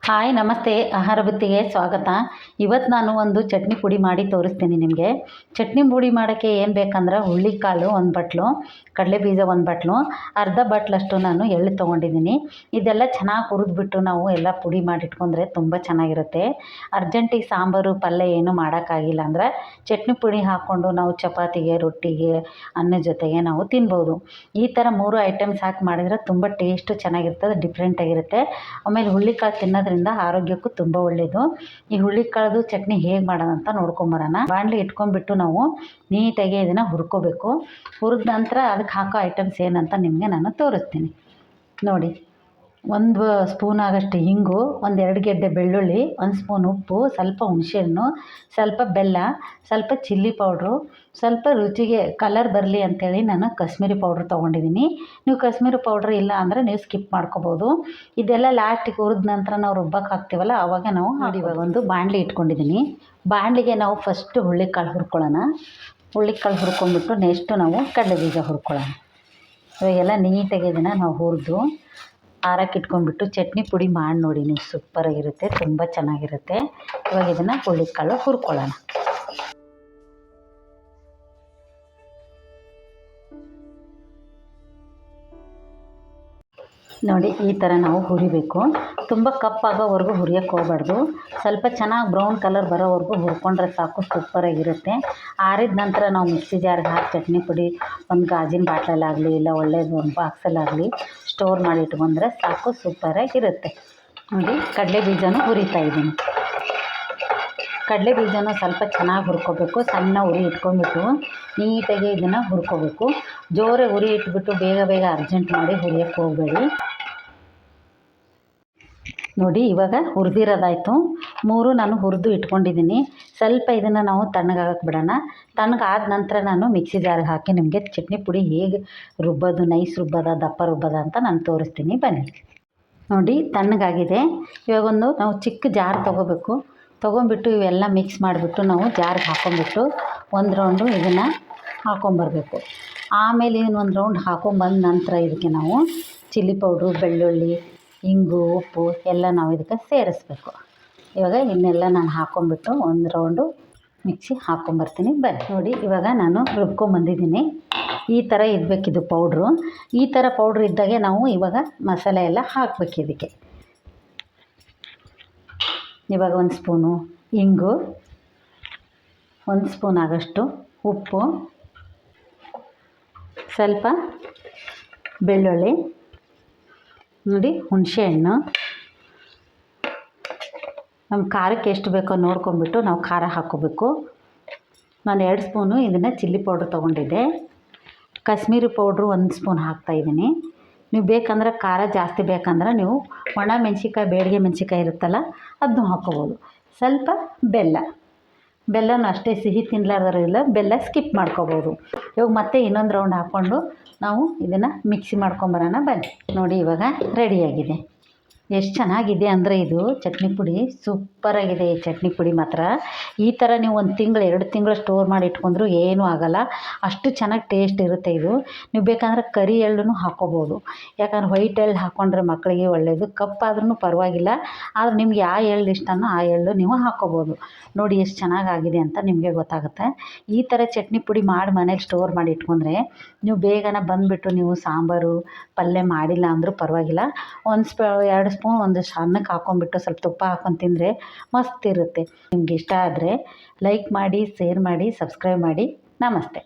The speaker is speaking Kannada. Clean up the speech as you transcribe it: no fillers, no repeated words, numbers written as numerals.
ಹಾಯ್ ನಮಸ್ತೆ. ಆಹಾರ ಬುತ್ತಿಗೆ ಸ್ವಾಗತ. ಇವತ್ತು ನಾನು ಒಂದು ಚಟ್ನಿ ಪುಡಿ ಮಾಡಿ ತೋರಿಸ್ತೀನಿ ನಿಮಗೆ. ಚಟ್ನಿ ಪುಡಿ ಮಾಡೋಕ್ಕೆ ಏನು ಬೇಕಂದ್ರೆ ಹುಳ್ಳಿಕಾಳು 1 ಬಟ್ಲು, ಕಡಲೆಬೀಜ 1 ಬಟ್ಲು, ಅರ್ಧ ಬಟ್ಲಷ್ಟು ನಾನು ಎಳ್ಳು ತೊಗೊಂಡಿದ್ದೀನಿ. ಇದೆಲ್ಲ ಚೆನ್ನಾಗಿ ಹುರಿದ್ಬಿಟ್ಟು ನಾವು ಎಲ್ಲ ಪುಡಿ ಮಾಡಿಟ್ಕೊಂಡ್ರೆ ತುಂಬ ಚೆನ್ನಾಗಿರುತ್ತೆ. ಅರ್ಜೆಂಟಿಗೆ ಸಾಂಬಾರು ಪಲ್ಯ ಏನು ಮಾಡೋಕ್ಕಾಗಿಲ್ಲ ಅಂದರೆ ಚಟ್ನಿ ಪುಡಿ ಹಾಕ್ಕೊಂಡು ನಾವು ಚಪಾತಿಗೆ, ರೊಟ್ಟಿಗೆ, ಅನ್ನದ ಜೊತೆಗೆ ನಾವು ತಿನ್ಬೋದು. ಈ ಥರ 3 ಐಟಮ್ಸ್ ಹಾಕಿ ಮಾಡಿದರೆ ತುಂಬ ಟೇಸ್ಟು ಚೆನ್ನಾಗಿರ್ತದೆ, ಡಿಫ್ರೆಂಟಾಗಿರುತ್ತೆ. ಆಮೇಲೆ ಹುಳ್ಳಿಕಾಳು ತಿನ್ನೋದ್ರಿಂದ ಆರೋಗ್ಯಕ್ಕೂ ತುಂಬ ಒಳ್ಳೆಯದು. ಈ ಹುಳ್ಳಿಕಾಳದು ಚಟ್ನಿ ಹೇಗೆ ಮಾಡೋಣ ಅಂತ ನೋಡ್ಕೊಂಬರೋಣ. ಬಾಣಲಿ ಇಟ್ಕೊಂಡ್ಬಿಟ್ಟು ನಾವು ನೀಟಾಗಿ ಇದನ್ನು ಹುರ್ಕೋಬೇಕು. ಹುರಿದ ನಂತರ ಅದಕ್ಕೆ ಹಾಕೋ ಐಟಮ್ಸ್ ಏನಂತ ನಿಮಗೆ ನಾನು ತೋರಿಸ್ತೀನಿ ನೋಡಿ. 1 ಸ್ಪೂನ್ ಆಗೋಷ್ಟು ಹಿಂಗು, 1-2 ಗೆಡ್ಡೆ ಬೆಳ್ಳುಳ್ಳಿ, 1 ಸ್ಪೂನ್ ಉಪ್ಪು, ಸ್ವಲ್ಪ ಹುಣಸೆಹಣ್ಣು, ಸ್ವಲ್ಪ ಬೆಲ್ಲ, ಸ್ವಲ್ಪ ಚಿಲ್ಲಿ ಪೌಡ್ರು, ಸ್ವಲ್ಪ ರುಚಿಗೆ ಕಲರ್ ಬರಲಿ ಅಂಥೇಳಿ ನಾನು ಕಾಶ್ಮೀರಿ ಪೌಡ್ರ್ ತೊಗೊಂಡಿದ್ದೀನಿ. ನೀವು ಕಾಶ್ಮೀರಿ ಪೌಡ್ರ್ ಇಲ್ಲ ಅಂದರೆ ನೀವು ಸ್ಕಿಪ್ ಮಾಡ್ಕೋಬೋದು. ಇದೆಲ್ಲ ಲಾಸ್ಟಿಗೆ ಹುರಿದ ನಂತರ ನಾವು ರುಬ್ಬಕ್ಕೆ ಹಾಕ್ತೀವಲ್ಲ ಆವಾಗ ನಾವು ನೋಡಿ. ಇವಾಗ ಒಂದು ಬಾಣಲಿ ಇಟ್ಕೊಂಡಿದ್ದೀನಿ. ಬಾಣಲಿಗೆ ನಾವು ಫಸ್ಟು ಹುಳ್ಳಿಕಾಳು ಹುರ್ಕೊಳ್ಳೋಣ. ಹುಳ್ಳಿಕಾಳು ಹುರ್ಕೊಂಡ್ಬಿಟ್ಟು ನೆಕ್ಸ್ಟು ನಾವು ಕಡಲೆಬೀಜ ಹುರ್ಕೊಳ್ಳೋಣ. ಇವಾಗೆಲ್ಲ ನೀಟಾಗಿ ಇದನ್ನು ನಾವು ಹುರಿದು ಆರಕ್ಕೆ ಇಟ್ಕೊಂಡ್ಬಿಟ್ಟು ಚಟ್ನಿ ಪುಡಿ ಮಾಡಿ ನೋಡಿ ನೀವು, ಸೂಪರಾಗಿರುತ್ತೆ, ತುಂಬ ಚೆನ್ನಾಗಿರುತ್ತೆ. ಇವಾಗ ಇದನ್ನು ಹುಳ್ಳಿಕಾಳು ಹುರ್ಕೊಳ್ಳೋಣ. ನೋಡಿ ಈ ಥರ ನಾವು ಹುರಿಬೇಕು. ತುಂಬ ಕಪ್ಪಾಗೋವರೆಗೂ ಹುರಿಯೋಕ್ಕೆ ಹೋಗ್ಬಾರ್ದು. ಸ್ವಲ್ಪ ಚೆನ್ನಾಗಿ ಬ್ರೌನ್ ಕಲರ್ ಬರೋವರೆಗೂ ಹುರ್ಕೊಂಡ್ರೆ ಸಾಕು, ಸೂಪರಾಗಿರುತ್ತೆ. ಆರಿದ ನಂತರ ನಾವು ಮಿಕ್ಸಿ ಜಾರ್ಗೆ ಹಾಕಿ ಚಟ್ನಿ ಪುಡಿ ಒಂದು ಗಾಜಿನ ಬಾಟ್ಲಲ್ಲಾಗಲಿ ಇಲ್ಲ ಒಳ್ಳೇದು ಒಂದು ಬಾಕ್ಸಲ್ಲಾಗಲಿ ಸ್ಟೋರ್ ಮಾಡಿ ಇಟ್ಕೊಂಡ್ರೆ ಸಾಕು, ಸೂಪರಾಗಿರುತ್ತೆ. ನೋಡಿ ಕಡಲೆ ಬೀಜನೂ ಹುರಿತಾಯಿದ್ದೀನಿ. ಕಡಲೆ ಬೀಜನೂ ಸ್ವಲ್ಪ ಚೆನ್ನಾಗಿ ಹುರ್ಕೋಬೇಕು. ಸಣ್ಣ ಉರಿ ಇಟ್ಕೊಂಡ್ಬಿಟ್ಟು ನೀಟಾಗಿ ಇದನ್ನು ಹುರ್ಕೋಬೇಕು. ಜೋರೇ ಉರಿ ಇಟ್ಬಿಟ್ಟು ಬೇಗ ಅರ್ಜೆಂಟ್ ಮಾಡಿ ಹುರಿಯೋಕ್ಕೆ ಹೋಗಬೇಡಿ. ನೋಡಿ ಇವಾಗ ಹುರಿದಿರೋದಾಯಿತು. 3 ನಾನು ಹುರಿದು ಇಟ್ಕೊಂಡಿದ್ದೀನಿ. ಸ್ವಲ್ಪ ಇದನ್ನು ನಾವು ತಣ್ಣಗಾಗಕ್ಕೆ ಬಿಡೋಣ. ತಣ್ಣಗಾದ ನಂತರ ನಾನು ಮಿಕ್ಸಿ ಜಾರ್ಗೆ ಹಾಕಿ ನಿಮಗೆ ಚಟ್ನಿ ಪುಡಿ ಹೇಗೆ ರುಬ್ಬೋದು, ನೈಸ್ ರುಬ್ಬೋದ ದಪ್ಪ ರುಬ್ಬೋದ ಅಂತ ನಾನು ತೋರಿಸ್ತೀನಿ ಬನ್ನಿ. ನೋಡಿ ತಣ್ಣಗಾಗಿದೆ. ಇವಾಗೊಂದು ನಾವು ಚಿಕ್ಕ ಜಾರ್ ತೊಗೊಂಬಿಟ್ಟು ಇವೆಲ್ಲ ಮಿಕ್ಸ್ ಮಾಡಿಬಿಟ್ಟು ನಾವು ಜಾರ್ಗೆ ಹಾಕ್ಕೊಂಬಿಟ್ಟು 1 ರೌಂಡು ಇದನ್ನು ಹಾಕ್ಕೊಂಬರ್ಬೇಕು. ಆಮೇಲೆ ಇದನ್ನು 1 ರೌಂಡ್ ಹಾಕ್ಕೊಂಬಂದ ನಂತರ ಇದಕ್ಕೆ ನಾವು ಚಿಲ್ಲಿ ಪೌಡ್ರು, ಬೆಳ್ಳುಳ್ಳಿ, ಇಂಗು, ಉಪ್ಪು ಎಲ್ಲ ನಾವು ಇದಕ್ಕೆ ಸೇರಿಸ್ಬೇಕು. ಇವಾಗ ಇನ್ನೆಲ್ಲ ನಾನು ಹಾಕ್ಕೊಂಬಿಟ್ಟು 1 ರೌಂಡು ಮಿಕ್ಸಿ ಹಾಕ್ಕೊಂಬರ್ತೀನಿ ಬನ್ನಿ. ನೋಡಿ ಇವಾಗ ನಾನು ರುಬ್ಕೊಂಬಂದಿದ್ದೀನಿ. ಈ ಥರ ಇರಬೇಕಿದು ಪೌಡ್ರು. ಈ ಥರ ಪೌಡ್ರ್ ಇದ್ದಾಗೆ ನಾವು ಇವಾಗ ಮಸಾಲೆ ಎಲ್ಲ ಹಾಕಬೇಕು ಇದಕ್ಕೆ. ಇವಾಗ 1 ಸ್ಪೂನು ಇಂಗು, 1 ಸ್ಪೂನ್ ಆಗೋಷ್ಟು ಉಪ್ಪು, ಸ್ವಲ್ಪ ಬೆಳ್ಳುಳ್ಳಿ, ನೋಡಿ ಹುಣಸೆಹಣ್ಣು. ನಮ್ಮ ಖಾರಕ್ಕೆ ಎಷ್ಟು ಬೇಕೋ ನೋಡ್ಕೊಂಬಿಟ್ಟು ನಾವು ಖಾರ ಹಾಕ್ಕೋಬೇಕು. ನಾನು 2 ಸ್ಪೂನು ಇದನ್ನು ಚಿಲ್ಲಿ ಪೌಡ್ರ್ ತೊಗೊಂಡಿದ್ದೆ. ಕಾಶ್ಮೀರಿ ಪೌಡ್ರು 1 ಸ್ಪೂನ್ ಹಾಕ್ತಾಯಿದ್ದೀನಿ. ನೀವು ಬೇಕಂದ್ರೆ ಖಾರ ಜಾಸ್ತಿ ಬೇಕಂದ್ರೆ ನೀವು ಒಣ ಮೆಣಸಿಕಾಯಿ, ಬೇಡಿಗೆ ಮೆಣಸಿಕಾಯಿ ಇರುತ್ತಲ್ಲ ಅದನ್ನು ಹಾಕ್ಕೋಬೋದು. ಸ್ವಲ್ಪ ಬೆಲ್ಲನೂ ಅಷ್ಟೇ, ಸಿಹಿ ತಿನ್ನಲಾರ್ದರಿಲ್ಲ ಬೆಲ್ಲ ಸ್ಕಿಪ್ ಮಾಡ್ಕೋಬೋದು. ಇವಾಗ ಮತ್ತೆ ಇನ್ನೊಂದು ರೌಂಡ್ ಹಾಕ್ಕೊಂಡು ನಾವು ಇದನ್ನು ಮಿಕ್ಸಿ ಮಾಡ್ಕೊಂಬರೋಣ ಬನ್ನಿ. ನೋಡಿ ಇವಾಗ ರೆಡಿಯಾಗಿದೆ. ಎಷ್ಟು ಚೆನ್ನಾಗಿದೆ ಅಂದರೆ ಇದು ಚಟ್ನಿ ಪುಡಿ, ಸೂಪರಾಗಿದೆ ಈ ಚಟ್ನಿ ಪುಡಿ ಮಾತ್ರ. ಈ ಥರ ನೀವು 1 ತಿಂಗಳು 2 ತಿಂಗಳು ಸ್ಟೋರ್ ಮಾಡಿ ಇಟ್ಕೊಂಡ್ರು ಏನೂ ಆಗೋಲ್ಲ, ಅಷ್ಟು ಚೆನ್ನಾಗಿ ಟೇಸ್ಟ್ ಇರುತ್ತೆ ಇದು. ನೀವು ಬೇಕಂದ್ರೆ ಕರಿ ಎಳ್ಳನ್ನು ಹಾಕ್ಕೋಬೋದು. ಯಾಕಂದ್ರೆ ವೈಟ್ ಎಳ್ಳು ಹಾಕ್ಕೊಂಡ್ರೆ ಮಕ್ಕಳಿಗೆ ಒಳ್ಳೆಯದು. ಕಪ್ಪಾದ್ರೂ ಪರವಾಗಿಲ್ಲ, ಆದರೆ ನಿಮ್ಗೆ ಯಾವ ಎಳ್ಳು ಇಷ್ಟನೋ ಆ ಎಳ್ಳು ನೀವು ಹಾಕ್ಕೋಬೋದು. ನೋಡಿ ಎಷ್ಟು ಚೆನ್ನಾಗಾಗಿದೆ ಅಂತ ನಿಮಗೆ ಗೊತ್ತಾಗುತ್ತೆ. ಈ ಥರ ಚಟ್ನಿ ಪುಡಿ ಮಾಡಿ ಮನೇಲಿ ಸ್ಟೋರ್ ಮಾಡಿ ಇಟ್ಕೊಂಡ್ರೆ ನೀವು ಬೇಗನೆ ಬಂದುಬಿಟ್ಟು ನೀವು ಸಾಂಬಾರು ಪಲ್ಯ ಮಾಡಿಲ್ಲ ಅಂದರೂ ಪರವಾಗಿಲ್ಲ, 2 ಸ್ಪೂನ್ ಒಂದಷ್ಟು ಅನ್ನಕ್ಕೆ ಹಾಕ್ಕೊಂಬಿಟ್ಟು ಸ್ವಲ್ಪ ತುಪ್ಪ ಹಾಕ್ಕೊಂಡು ತಿಂದರೆ ಮಸ್ತ್ ಇರುತ್ತೆ. ನಿಮ್ಗೆ ಇಷ್ಟ ಆದರೆ ಲೈಕ್ ಮಾಡಿ, ಶೇರ್ ಮಾಡಿ, ಸಬ್ಸ್ಕ್ರೈಬ್ ಮಾಡಿ. ನಮಸ್ತೆ.